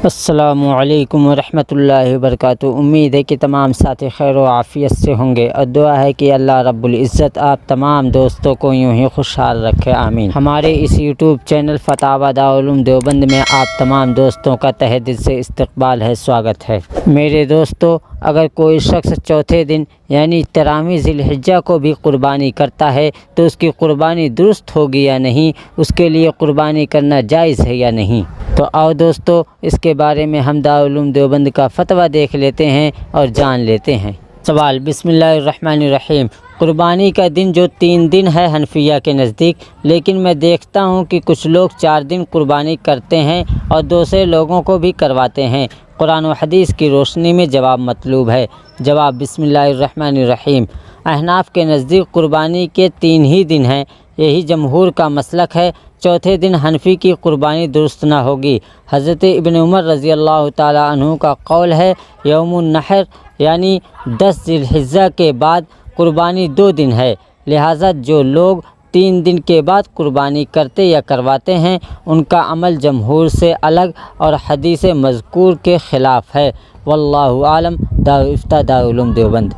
السلام علیکم ورحمۃ اللہ وبرکاتہ۔ امید ہے کہ تمام ساتھی خیر و عافیت سے ہوں گے، اور دعا ہے کہ اللہ رب العزت آپ تمام دوستوں کو یوں ہی خوشحال رکھے، آمین۔ ہمارے اس یوٹیوب چینل فتاوی دارالعلوم دیوبند میں آپ تمام دوستوں کا تہہ دل سے استقبال ہے، سواگت ہے۔ میرے دوستو، اگر کوئی شخص چوتھے دن یعنی 13ویں ذی الحجہ کو بھی قربانی کرتا ہے تو اس کی قربانی درست ہوگی یا نہیں، اس کے لیے قربانی کرنا جائز ہے یا نہیں؟ تو آؤ دوستو، اس کے بارے میں ہم دارالعلوم دیوبند کا فتویٰ دیکھ لیتے ہیں اور جان لیتے ہیں۔ سوال، بسم اللہ الرحمن الرحیم۔ قربانی کا دن جو 3 دن ہے حنفیہ کے نزدیک، لیکن میں دیکھتا ہوں کہ کچھ لوگ 4 دن قربانی کرتے ہیں اور دوسرے لوگوں کو بھی کرواتے ہیں۔ قرآن و حدیث کی روشنی میں جواب مطلوب ہے۔ جواب، بسم اللہ الرحمن الرحیم۔ احناف کے نزدیک قربانی کے 3 ہی دن ہیں، یہی جمہور کا مسلک ہے۔ چوتھے دن حنفی کی قربانی درست نہ ہوگی۔ حضرت ابن عمر رضی اللہ تعالیٰ عنہ کا قول ہے، یوم النحر یعنی 10 ذی الحجہ کے بعد قربانی 2 دن ہے، لہٰذا جو لوگ 3 دن کے بعد قربانی کرتے یا کرواتے ہیں ان کا عمل جمہور سے الگ اور حدیث مذکور کے خلاف ہے۔ واللہ عالم۔ دارالفتہ دارالعلوم دیوبند۔